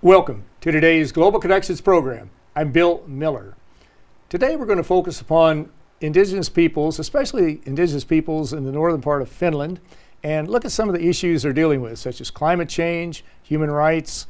Welcome to today's Global Connections program. I'm Bill Miller. Today we're going to focus upon Indigenous peoples, especially Indigenous peoples in the northern part of Finland, and look at some of the issues they're dealing with, such as climate change, human rights,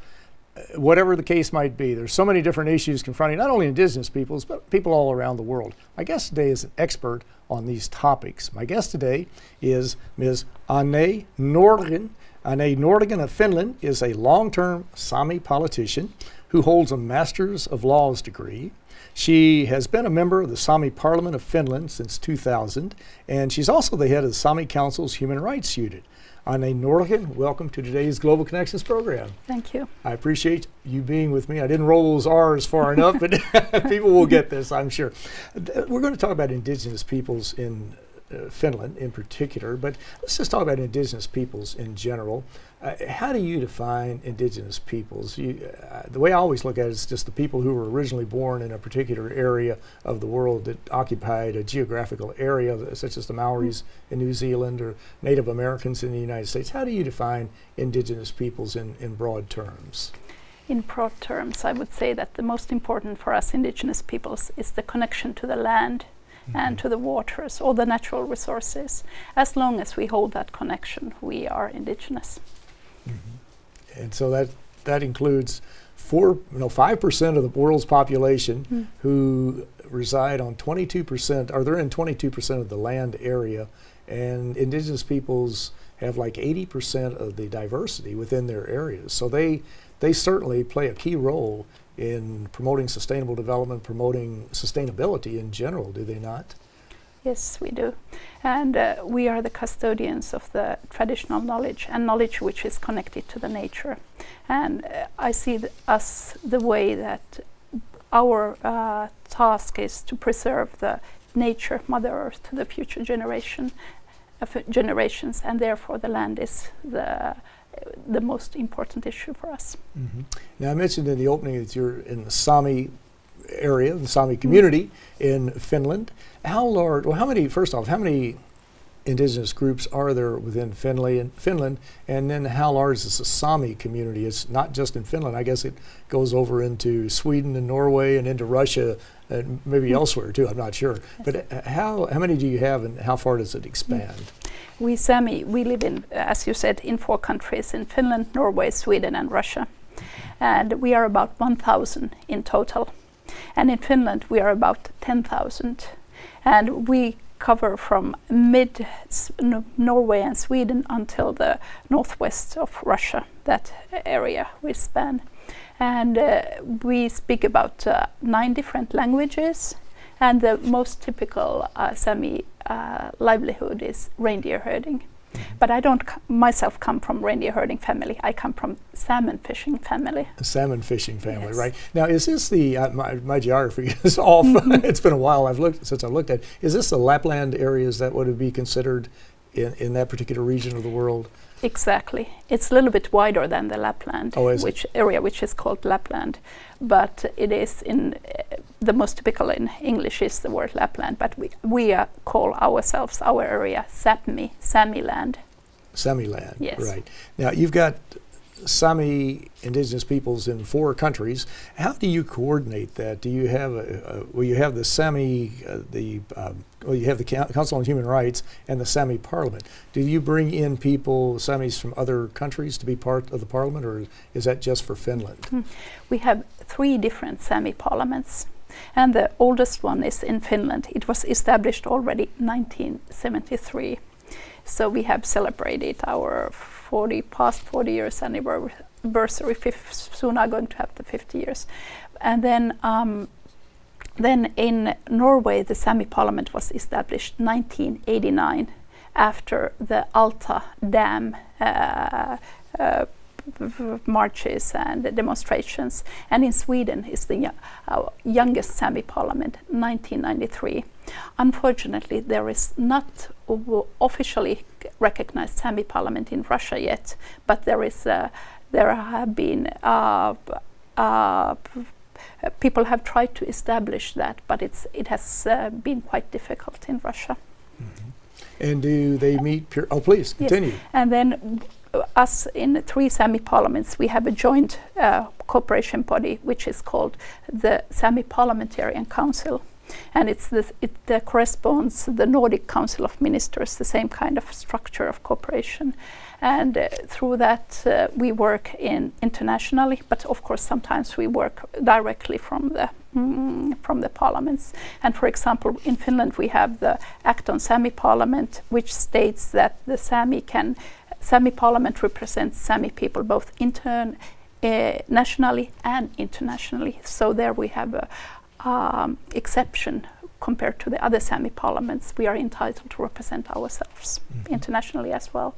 whatever the case might be. There's so many different issues confronting not only Indigenous peoples, but people all around the world. My guest today is an expert on these topics. My guest today is Ms. Anne Nuorgam. Anne Nuorgam of Finland is a long-term Sami politician who holds a Master's of Laws degree. She has been a member of the Saami Parliament of Finland since 2000, and she's also the head of the Sami Council's Human Rights Unit. Anne Nuorgam, welcome to today's Global Connections program. Thank you. I appreciate you being with me. I didn't roll those R's far enough, but people will get this, I'm sure. We're going to talk about Indigenous peoples in Finland in particular, but let's just talk about Indigenous peoples in general. How do you define Indigenous peoples? The way I always look at it is just the people who were originally born in a particular area of the world that occupied a geographical area, such as the Maoris in New Zealand or Native Americans in the United States. How do you define Indigenous peoples in broad terms? In broad terms, I would say that the most important for us Indigenous peoples is the connection to the land and to the waters or the natural resources. As long as we hold that connection, we are Indigenous. And so that includes 5% of the world's population who reside on 22%, or they're in 22% of the land area, and Indigenous peoples have like 80% of the diversity within their areas. So they certainly play a key role in promoting sustainable development, promoting sustainability in general, do they not? Yes, we do. And we are the custodians of the traditional knowledge and knowledge which is connected to the nature. And I see us the way that our task is to preserve the nature, Mother Earth, to the future generations, and therefore the land is the most important issue for us. Now, I mentioned in the opening that you're in the Sami area, the Sami community in Finland. How many Indigenous groups are there within Finland, and then how large is the Sami community? It's not just in Finland. I guess it goes over into Sweden and Norway and into Russia and maybe elsewhere too, I'm not sure. But how many do you have, and how far does it expand? We Sami, we live in, as you said, in 4 countries, in Finland, Norway, Sweden and Russia. And we are about 1,000 in total. And in Finland we are about 10,000. And we cover from mid-Norway and Sweden until the northwest of Russia, that area we span. And we speak about 9 different languages. And the most typical Sami livelihood is reindeer herding. But I don't myself come from reindeer herding family. I come from salmon fishing family. A salmon fishing family, yes. Right. Now, is this the, my geography is off. It's been a while since I looked at it. Is this the Lapland areas that would be considered in that particular region of the world? Exactly. It's a little bit wider than the Lapland, which is called Lapland. But it is the most typical in English is the word Lapland, but we call ourselves, our area, Sami land. Sami land, yes. Right. Now, you've got Sami Indigenous peoples in 4 countries. How do you coordinate that? Do you have you have the Sami, you have the Council on Human Rights and the Sami Parliament. Do you bring in people, Samis from other countries, to be part of the Parliament, or is that just for Finland? We have 3 different Sami parliaments, and the oldest one is in Finland. It was established already 1973. So we have celebrated our past 40 years anniversary. Soon are going to have the 50 years. And then in Norway, the Sami Parliament was established 1989 after the Alta Dam marches and demonstrations. And in Sweden is the youngest Sami Parliament, 1993. Unfortunately, there is not officially recognized Sami Parliament in Russia yet, but there have been people have tried to establish that, but it has been quite difficult in Russia. And do they meet? Please continue. Yes. And then us in 3 Sami parliaments, we have a joint cooperation body which is called the Sami Parliamentarian Council. And it corresponds to the Nordic Council of Ministers, the same kind of structure of cooperation. And through that we work internationally, but of course sometimes we work directly from the parliaments. And for example, in Finland we have the Act on Sami Parliament, which states that the Sami Parliament represents Sami people both nationally and internationally. So there we have a exception compared to the other Sami parliaments. We are entitled to represent ourselves internationally as well.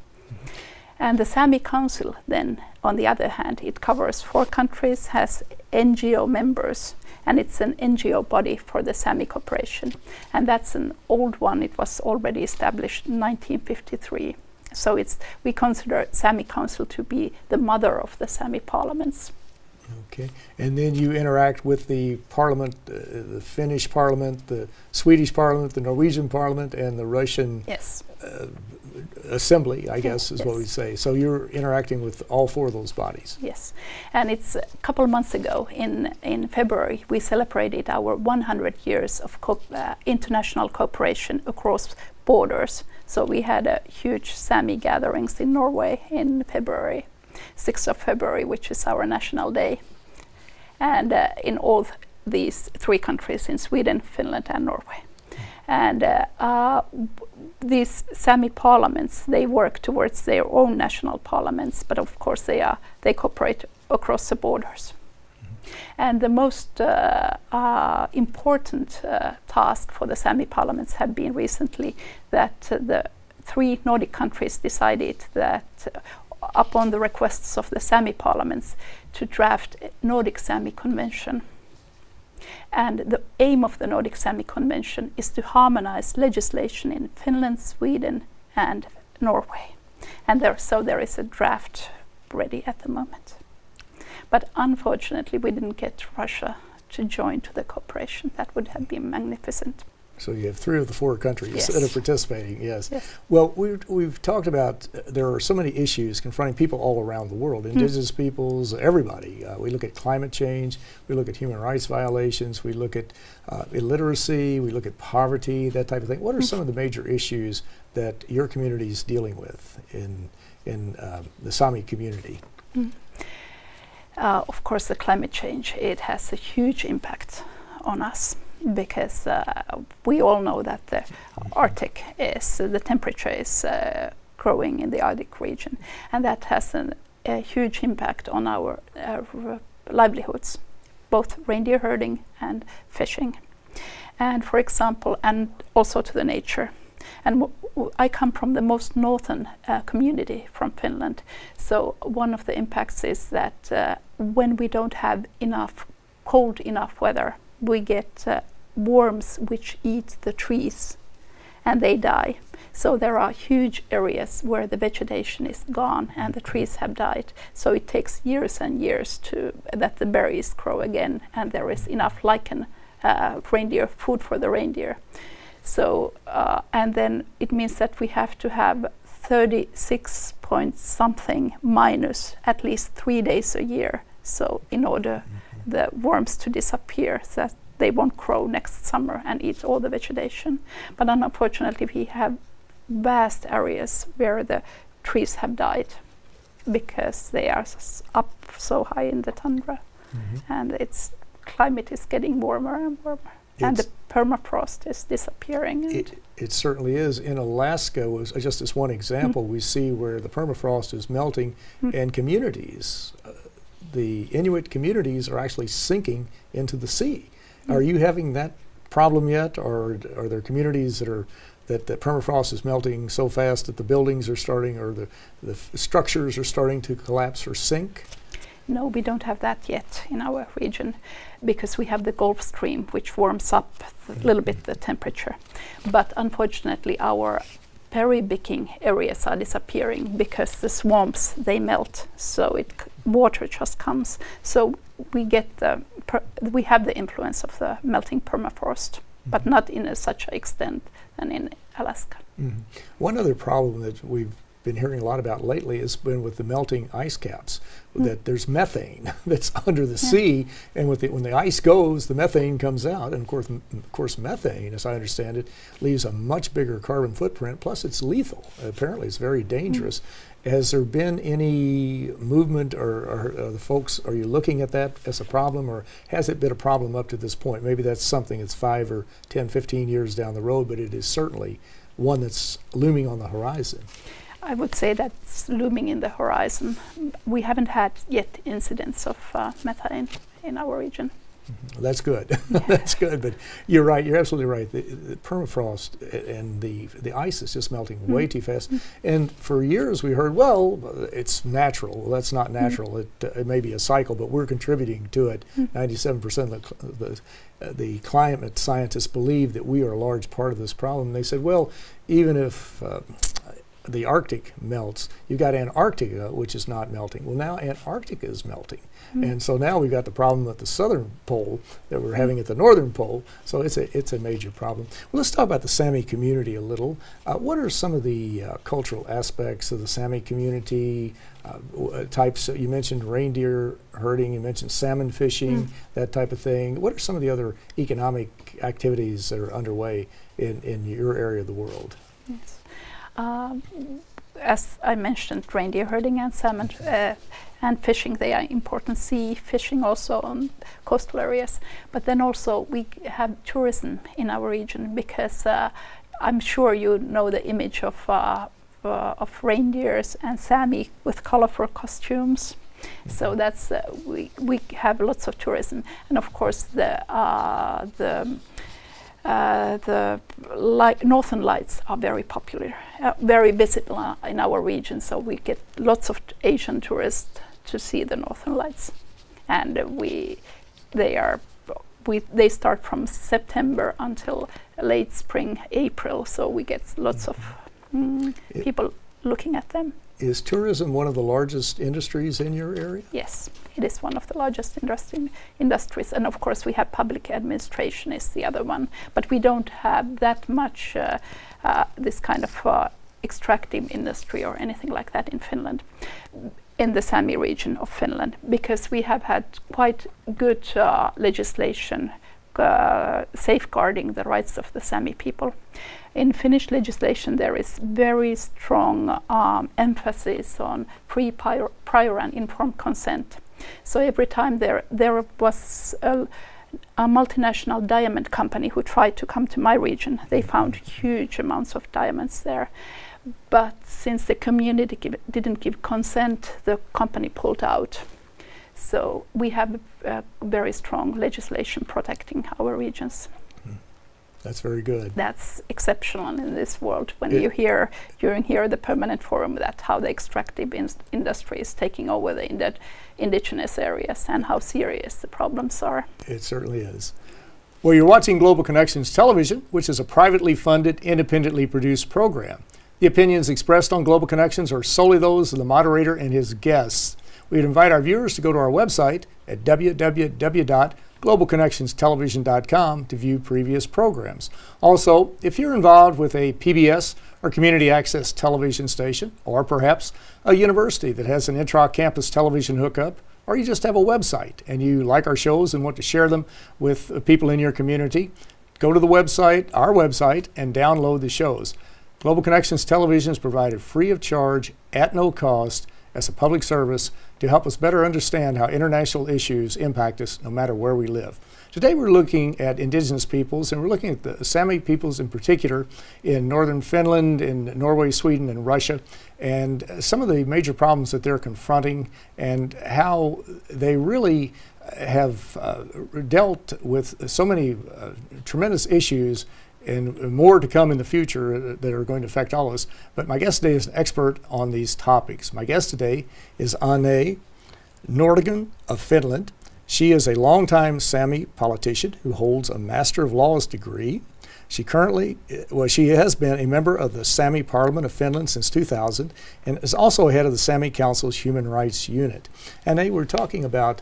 And the Sami Council then, on the other hand, it covers 4 countries, has NGO members, and it's an NGO body for the Sami cooperation. And that's an old one. It was already established in 1953. So we consider Sami Council to be the mother of the Sami parliaments. Okay, and then you interact with the parliament, the Finnish parliament, the Swedish parliament, the Norwegian parliament, and the Russian assembly, I guess is what we say. So you're interacting with all 4 of those bodies. Yes, and it's a couple of months ago in February we celebrated our 100 years of international cooperation across borders. So we had a huge Sami gatherings in Norway in February. 6th of February, which is our national day, and in all these 3 countries, in Sweden, Finland and Norway. And these Sami parliaments, they work towards their own national parliaments, but of course they cooperate across the borders. And the most important task for the Sami parliaments have been recently that the 3 Nordic countries decided that upon the requests of the Sami parliaments to draft a Nordic Sami Convention. And the aim of the Nordic Sami Convention is to harmonize legislation in Finland, Sweden and Norway. And there is a draft ready at the moment. But unfortunately we didn't get Russia to join to the cooperation. That would have been magnificent. So you have 3 of the 4 countries that are participating, yes. Well, we've talked about there are so many issues confronting people all around the world, Indigenous peoples, everybody. We look at climate change, we look at human rights violations, we look at illiteracy, we look at poverty, that type of thing. What are some of the major issues that your community is dealing with in the Sami community? Of course, the climate change, it has a huge impact on us. Because we all know that the Arctic the temperature is growing in the Arctic region, and that has a huge impact on our livelihoods, both reindeer herding and fishing, and for example, and also to the nature. And I come from the most northern community from Finland, so one of the impacts is that when we don't have cold enough weather, we get worms which eat the trees and they die. So there are huge areas where the vegetation is gone and the trees have died. So it takes years and years that the berries grow again and there is enough lichen, reindeer food for the reindeer. So and then it means that we have to have 36 point something minus at least 3 days a year. So in order the worms to disappear, so that they won't grow next summer and eat all the vegetation. But unfortunately we have vast areas where the trees have died because they are up so high in the tundra. And climate is getting warmer and warmer. And the permafrost is disappearing. It certainly is. In Alaska, was just as one example, we see where the permafrost is melting and communities, the Inuit communities are actually sinking into the sea. Are you having that problem yet, or are there communities that the permafrost is melting so fast that the buildings are starting, or the structures are starting to collapse or sink? No, we don't have that yet in our region because we have the Gulf Stream which warms up a little bit the temperature. But unfortunately our peribicking areas are disappearing because the swamps, they melt, so water just comes. So we have the influence of the melting permafrost, but not in such an extent than in Alaska. One other problem that we've been hearing a lot about lately has been with the melting ice caps, that there's methane that's under the sea, and when the ice goes, the methane comes out, and of course methane, as I understand it, leaves a much bigger carbon footprint, plus it's lethal. Apparently it's very dangerous. Has there been any movement, or the folks, are you looking at that as a problem, or has it been a problem up to this point? Maybe that's something that's 5 or 10, 15 years down the road, but it is certainly one that's looming on the horizon. I would say that's looming in the horizon. We haven't had yet incidents of methane in our region. Well, that's good. That's good. But you're right. You're absolutely right. The permafrost and the ice is just melting way too fast. And for years we heard, well, it's natural. Well, that's not natural. It may be a cycle, but we're contributing to it. 97% of the climate scientists believe that we are a large part of this problem. And they said, well, even if the Arctic melts, you've got Antarctica, which is not melting. Well, now Antarctica is melting. And so now we've got the problem at the southern pole that we're having at the northern pole. So it's a major problem. Well, let's talk about the Sami community a little. What are some of the cultural aspects of the Sami community? Types, you mentioned reindeer herding, you mentioned salmon fishing, that type of thing. What are some of the other economic activities that are underway in your area of the world? Yes. As I mentioned, reindeer herding and salmon and fishing, they are important. Sea fishing also on coastal areas. But then also we have tourism in our region, because I'm sure you know the image of reindeers and Sami with colorful costumes. So that's we have lots of tourism, and of course the northern lights are very popular, very visible in our region. So we get lots of Asian tourists to see the northern lights, and they start from September until late spring, April. So we get lots of people looking at them. Is tourism one of the largest industries in your area? Yes, it is one of the largest industries, and of course we have public administration is the other one, but we don't have that much this kind of extractive industry or anything like that in Finland, in the Sami region of Finland, because we have had quite good legislation safeguarding the rights of the Sami people. In Finnish legislation, there is very strong emphasis on free, prior and informed consent. So every time there was a multinational diamond company who tried to come to my region, they found huge amounts of diamonds there. But since the community didn't give consent, the company pulled out. So we have very strong legislation protecting our regions. That's very good. That's exceptional in this world. When you hear during the permanent forum that how the extractive industry is taking over the indigenous areas and how serious the problems are. It certainly is. Well, you're watching Global Connections Television, which is a privately funded, independently produced program. The opinions expressed on Global Connections are solely those of the moderator and his guests. We'd invite our viewers to go to our website at www.globalconnectionstelevision.com to view previous programs. Also, if you're involved with a PBS or community access television station, or perhaps a university that has an intra-campus television hookup, or you just have a website and you like our shows and want to share them with people in your community, go to the website, our website, and download the shows. Global Connections Television is provided free of charge, at no cost, as a public service to help us better understand how international issues impact us no matter where we live. Today we're looking at Indigenous peoples, and we're looking at the Sami peoples in particular in northern Finland, in Norway, Sweden, and Russia, and some of the major problems that they're confronting and how they really have dealt with so many tremendous issues, and more to come in the future that are going to affect all of us. But my guest today is an expert on these topics. My guest today is Nuorgam of Finland. She is a longtime Sami politician who holds a Master of Laws degree. She has been a member of the Saami Parliament of Finland since 2000 and is also head of the Sami Council's Human Rights Unit. And they were talking about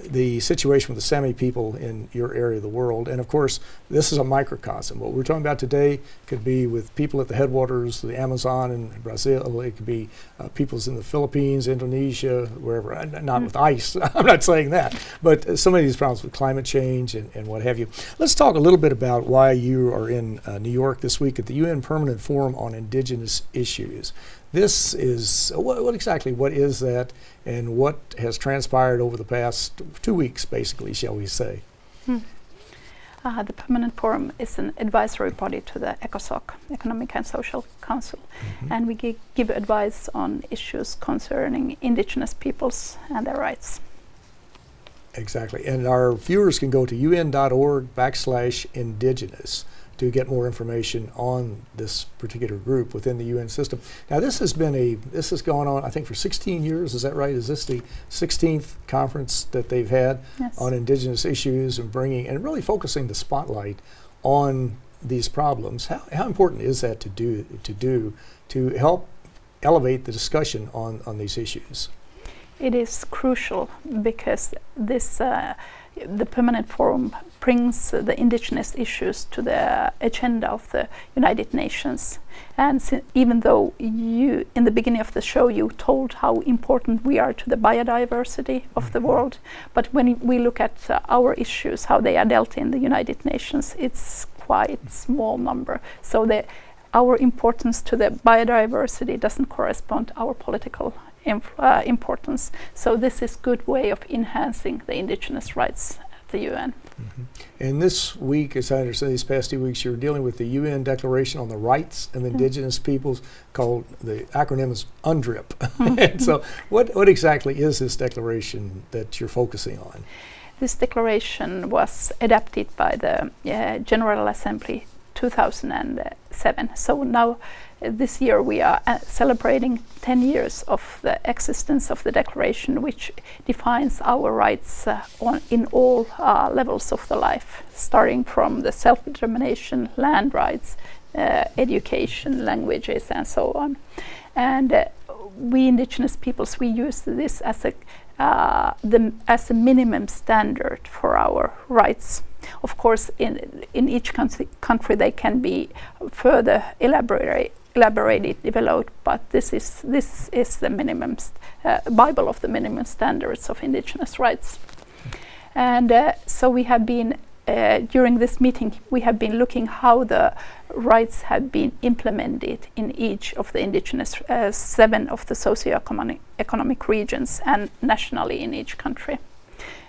the situation with the Sami people in your area of the world. And of course, this is a microcosm. What we're talking about today could be with people at the headwaters, the Amazon in Brazil. It could be peoples in the Philippines, Indonesia, wherever. Not with ice, I'm not saying that. But some of these problems with climate change and what have you. Let's talk a little bit about why you are in New York this week at the UN Permanent Forum on Indigenous Issues. This is, what exactly, what is that, and what has transpired over the past 2 weeks, basically, shall we say? The Permanent Forum is an advisory body to the ECOSOC, Economic and Social Council, and we give advice on issues concerning Indigenous peoples and their rights. Exactly, and our viewers can go to un.org/indigenous to get more information on this particular group within the UN system. Now, this has gone on, I think, for 16 years. Is that right? Is this the 16th conference that they've had on Indigenous issues and bringing and really focusing the spotlight on these problems? How important is that to help elevate the discussion on these issues? It is crucial because the Permanent Forum brings the Indigenous issues to the agenda of the United Nations. And even though you, in the beginning of the show, you told how important we are to the biodiversity of the world, but when we look at our issues, how they are dealt in the United Nations, it's quite a small number. So our importance to the biodiversity doesn't correspond to our political importance. So this is a good way of enhancing the Indigenous rights at the UN. And this week, as I understand, these past 2 weeks, you're dealing with the UN Declaration on the Rights of Indigenous Peoples, called, the acronym is UNDRIP. And so what exactly is this declaration that you're focusing on? This declaration was adopted by the General Assembly 2007. So now this year we are celebrating 10 years of the existence of the declaration, which defines our rights in all levels of the life, starting from the self-determination, land rights, education, languages, and so on. And we Indigenous peoples, we use this as a minimum standard for our rights. Of course, in each country they can be further elaborated, developed, but this is the minimum Bible of the minimum standards of Indigenous rights. And so we have been during this meeting we have been looking how the rights have been implemented in each of the Indigenous 7 of the socio-economic regions and nationally in each country.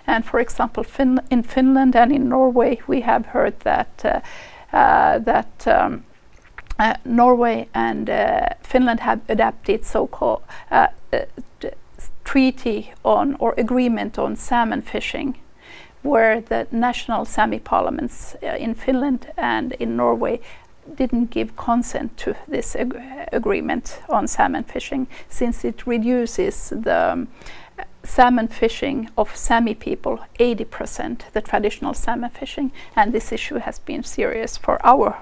And for example, in Finland and in Norway, we have heard that Norway and Finland have adopted so-called treaty on or agreement on salmon fishing, where the national Sami Parliaments in Finland and in Norway didn't give consent to this agreement on salmon fishing, since it reduces the salmon fishing of Sami people 80%, the traditional salmon fishing, and this issue has been serious for our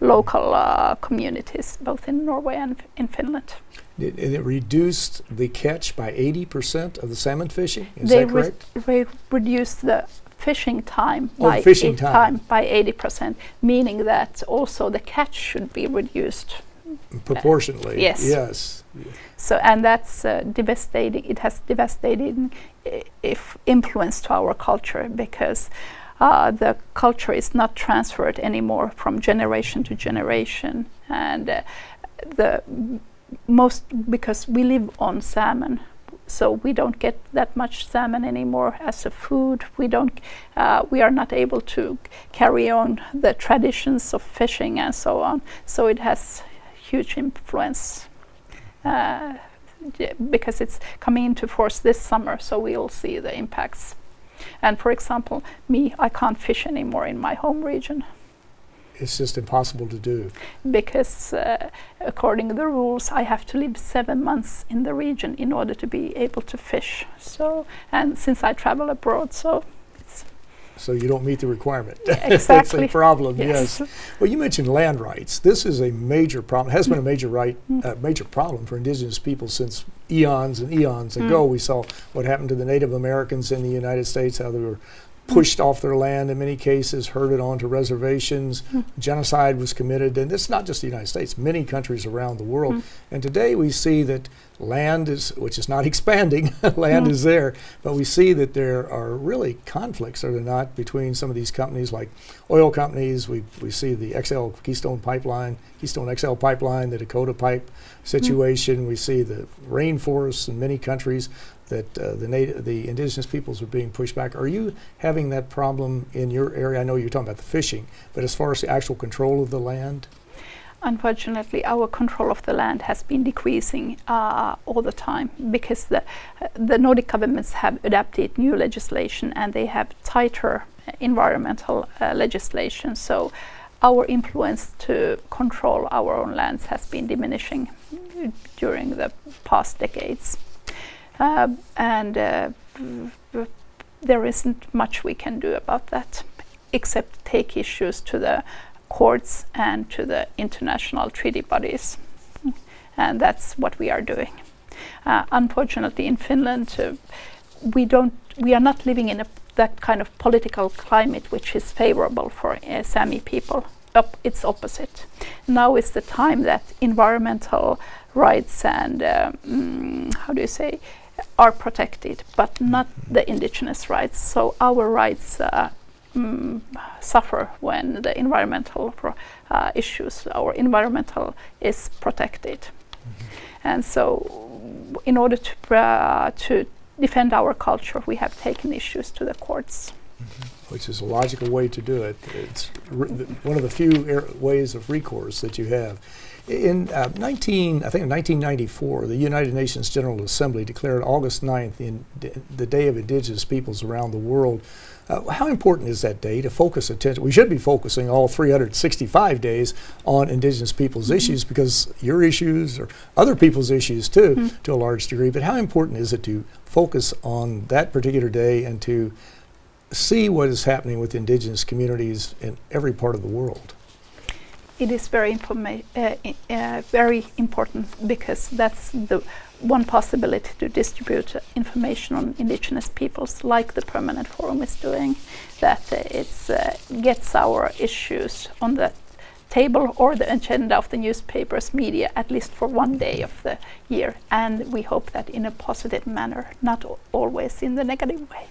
local communities, both in Norway and in Finland. It reduced the catch by 80% of the salmon fishing? Is that correct? They reduced the fishing time by 80%, meaning that also the catch should be reduced proportionally. Yes. So, and that's devastating. It has devastating influence to our culture, because the culture is not transferred anymore from generation to generation, and because we live on salmon, so we don't get that much salmon anymore as a food. We are not able to carry on the traditions of fishing and so on. So it has huge influence because it's coming into force this summer, so we'll see the impacts. And for example, I can't fish anymore in my home region. It's just impossible to do. Because according to the rules, I have to live 7 months in the region in order to be able to fish. So, and since I travel abroad, so it's... So you don't meet the requirement. Exactly. That's a problem, yes. Yes. Well, you mentioned land rights. This is a major problem, has been a major problem for Indigenous people since eons and eons ago. We saw what happened to the Native Americans in the United States, how they were pushed off their land in many cases, herded onto reservations. Genocide was committed, and it's not just the United States, many countries around the world. And today we see that land is, which is not expanding, land is there, but we see that there are really conflicts, are there not, between some of these companies like oil companies. We see the Keystone XL pipeline, the Dakota pipe situation. We see the rainforests in many countries that the indigenous peoples are being pushed back. Are you having that problem in your area? I know you're talking about the fishing, but as far as the actual control of the land? Unfortunately, our control of the land has been decreasing all the time because the Nordic governments have adapted new legislation and they have tighter environmental legislation. So our influence to control our own lands has been diminishing during the past decades. And there isn't much we can do about that, except take issues to the courts and to the international treaty bodies. And that's what we are doing. Unfortunately, in Finland, we are not living in that kind of political climate which is favorable for Sami people. It's opposite. Now is the time that environmental rights and are protected, but not the indigenous rights. So our rights suffer when the environmental issues, our environmental is protected. And so in order to defend our culture, we have taken issues to the courts. Which is a logical way to do it. It's one of the few ways of recourse that you have. In 1994, the United Nations General Assembly declared August 9th the Day of Indigenous Peoples around the world. How important is that day to focus attention? We should be focusing all 365 days on Indigenous peoples' issues, because your issues are other people's issues too, to a large degree. But how important is it to focus on that particular day and to see what is happening with Indigenous communities in every part of the world? It is very important because that's the one possibility to distribute information on Indigenous peoples, like the Permanent Forum is doing, that it gets our issues on the table or the agenda of the newspapers, media, at least for one day of the year. And we hope that in a positive manner, not always in the negative way.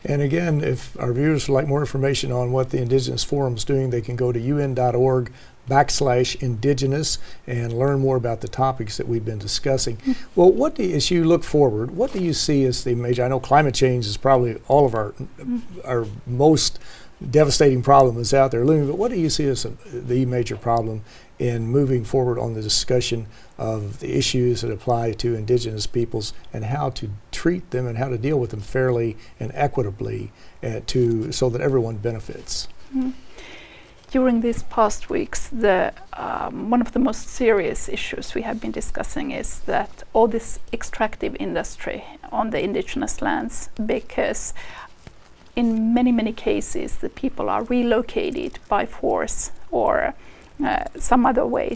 And again, if our viewers would like more information on what the Indigenous Forum is doing, they can go to un.org/Indigenous and learn more about the topics that we've been discussing. Well, as you look forward, what do you see as the major, I know climate change is probably all of our most devastating problem is out there looming, but what do you see as the major problem in moving forward on the discussion of the issues that apply to Indigenous peoples and how to treat them and how to deal with them fairly and equitably so that everyone benefits? During these past weeks, one of the most serious issues we have been discussing is that all this extractive industry on the indigenous lands, because in many cases the people are relocated by force or some other way,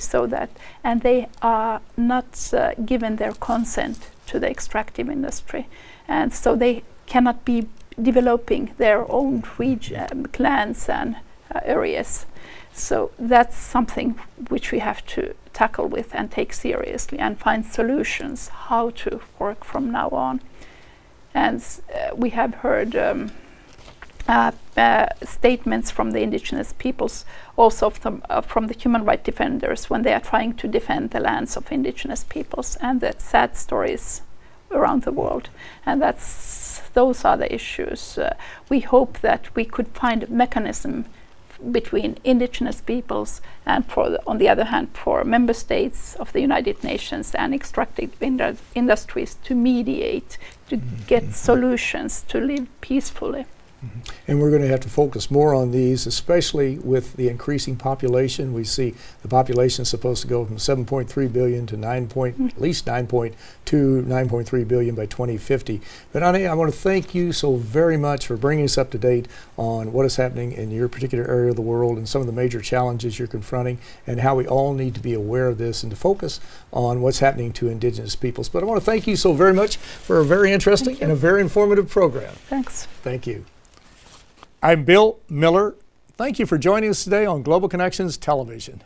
and they are not given their consent to the extractive industry, and so they cannot be developing their own clans and areas. So that's something which we have to tackle with and take seriously and find solutions how to work from now on. And we have heard statements from the indigenous peoples, also from the human rights defenders, when they are trying to defend the lands of indigenous peoples, and the sad stories around the world. And those are the issues. We hope that we could find a mechanism between indigenous peoples and, on the other hand, for member states of the United Nations and extractive industries to mediate, to get solutions to live peacefully. And we're going to have to focus more on these, especially with the increasing population. We see the population is supposed to go from 7.3 billion to at least 9.2, 9.3 billion by 2050. But Ani, I want to thank you so very much for bringing us up to date on what is happening in your particular area of the world and some of the major challenges you're confronting and how we all need to be aware of this and to focus on what's happening to Indigenous peoples. But I want to thank you so very much for a very interesting and a very informative program. Thanks. Thank you. I'm Bill Miller. Thank you for joining us today on Global Connections Television.